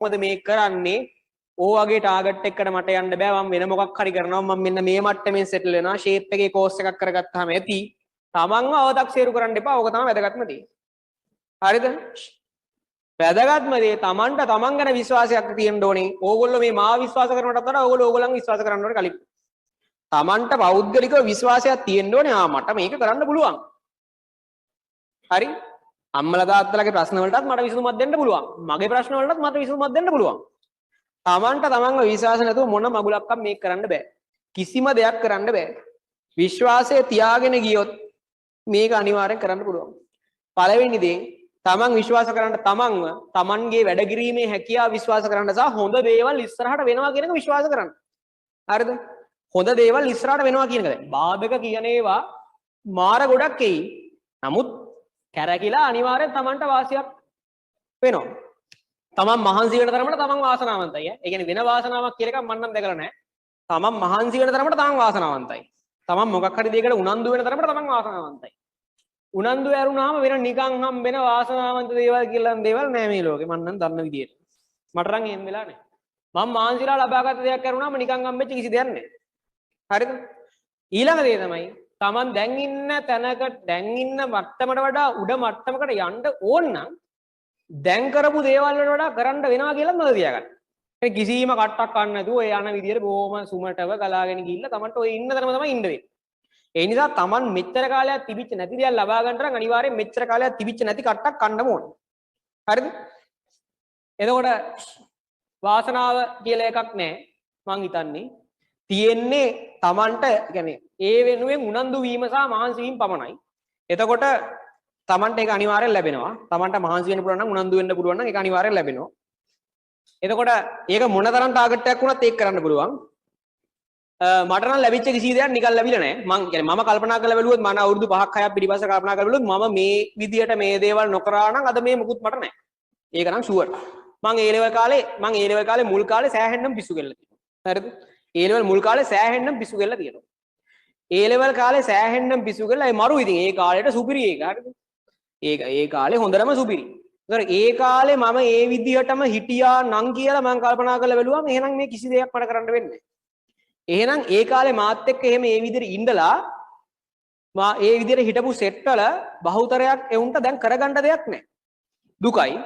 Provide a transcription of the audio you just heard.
මොකද මේ කරන්නේ ඕ වගේ ටාගට් එකකට මට යන්න බෑ මම වෙන මොකක් හරි කරනවා මම මෙන්න මේ මට්ටමින් සෙටල් වෙනවා ෂේප් එකේ කෝස් එකක් කරගත්තාම ඇති තමන්ව අව탁සීරු කරන්න එපා ඕක තමයි වැදගත්ම දේ හරිද වැදගත්ම දේ තමන්ට තමන් ගැන විශ්වාසයක් තියෙන්න ඕනේ ඕගොල්ලෝ මේ මාව විශ්වාස කරනටත් වඩා ඕගොල්ලෝ ඕගොල්ලන් විශ්වාස කරන්න ඕනේ කලින් තමන්ට පෞද්ගලිකව විශ්වාසයක් තියෙන්න ඕනේ මට මේක කරන්න පුළුවන් හරි අම්මලා තාත්තලාගේ ප්‍රශ්න වලටත් මට විසඳුමක් දෙන්න පුළුවන් මගේ ප්‍රශ්න වලටත් මට විසඳුමක් දෙන්න පුළුවන් තමන්ට තමන්ව විශ්වාස නැතුව මොන මගුලක්වත් මේක කරන්න බෑ කිසිම දෙයක් කරන්න බෑ විශ්වාසය තියාගෙන ගියොත් මේක අනිවාර්යෙන් කරන්න පුළුවන් පළවෙනි දේ තමන් විශ්වාස කරන්න තමන්ව තමන්ගේ වැඩ කිරීමේ හැකියාව විශ්වාස කරන්න සහ හොඳ දේවල් ඉස්සරහට වෙනවා කියන එක විශ්වාස කරන්න හරිද හොඳ දේවල් ඉස්සරහට වෙනවා කියන එක බාධක කියන ඒවා මාර ගොඩක් එයි නමුත් කැරකිලා අනිවාර්යෙන් තමන්ට වාසියක් වෙනවා තමන් මහන්සි වෙන තරමට තමන් වාසනාවන්තයි ඒ කියන්නේ වෙන වාසනාවක් කියලා එකක් මම නම් දැකලා නැහැ තමන් මහන්සි වෙන තරමට තමන් වාසනාවන්තයි තමන් මොකක් හරි දෙයකට උනන්දු වෙන තරමට තමන් වාසනාවන්තයි උනන්දු ඇරුණාම වෙන නිකන් හම්බෙන වාසනාවන්ත දේවල් කියලා දේවල් නෑ මේ ලෝකේ මම නම් දන්න විදියට මට නම් එහෙම වෙලා නෑ මම මාන්සිලා ලබාගත් දෙයක් කරුණාම නිකන් හම්බෙච්ච කිසි දෙයක් නෑ හරිද ඊළඟ දේ තමයි තමන් දැන් ඉන්න තැනක දැන් ඉන්න මට්ටමට වඩා උඩ මට්ටමකට යන්න ඕන නම් දැන් කරපු දේවල් වලට වඩා කරන්න වෙනවා කියලා මම තියාගන්න. ඒ කිසිම කට්ටක් ගන්න නැතුව ඔය යන විදියට බොහොම සුමටව ගලාගෙන ගිහිල්ලා තමන්ට ඔය ඉන්න තැනම තමයි ඉන්න වෙන්නේ. ඒ නිසා තමන් මෙච්චර කාලයක් තිබිච්ච නැති දේවල් ලබා ගන්න නම් අනිවාර්යෙන් මෙච්චර කාලයක් තිබිච්ච නැති කට්ටක් කන්නම ඕනේ. හරිද? එතකොට වාසනාව කියලා එකක් නැහැ මං හිතන්නේ. තියෙන්නේ තමන්ට يعني ඒ වෙනුවෙන් උනන්දු වීම සහ මහන්සි වීම පමණයි. එතකොට තමන්ට ඒක අනිවාර්යෙන් ලැබෙනවා. තමන්ට මහන්සි වෙන්න පුළුවන් නම් උනන්දු වෙන්න පුළුවන් නම් ඒක අනිවාර්යෙන් ලැබෙනවා. එතකොට ඒක මොන තරම් ටාගට් එකක් වුණත් ඒක කරන්න පුළුවන්. මට නම් ලැබිච්ච කිසි දෙයක් නිකන් ලැබිලා නැහැ. මම කල්පනා කරලා බැලුවොත් මම අවුරුදු 5ක් 6ක් පිටිපස්ස කල්පනා කරලා බැලුවොත් මම මේ විදියට මේ දේවල් නොකරා නම් අද මේ මුකුත් මට නැහැ. ඒක නම් ෂුවර්. මම ඒ ලෙවල් කාලේ මුල් කාලේ සෑහෙන්නම් පිස්සු කෙල්ල තියෙනවා. හරිද? ඒ ලෙවල් මුල් කාලේ සෑහෙන්නම් පිස්සු කෙල්ල තියෙනවා. ඒ ලෙවල් කාලේ සෑහෙන්නම් පිස්සු කෙල්ල ඒ මරු ඉතින් ඒ කාලේට සුපිරි ඒක. හරිද? ඒ කාලේ හොඳටම සුපිරි. ඒතර ඒ කාලේ මම ඒ විදිහටම හිටියා නම් කියලා මම කල්පනා කරලා බැලුවාම එහෙනම් මේ කිසි දෙයක් මට කරන්න වෙන්නේ නැහැ. එහෙනම් ඒ කාලේ මාත් එක්ක එහෙම ඒ විදිහට ඉඳලා මා ඒ විදිහට හිටපු සෙට් වල බහුතරයක් එවුන්ට දැන් කරගන්න දෙයක් නැහැ. දුකයි.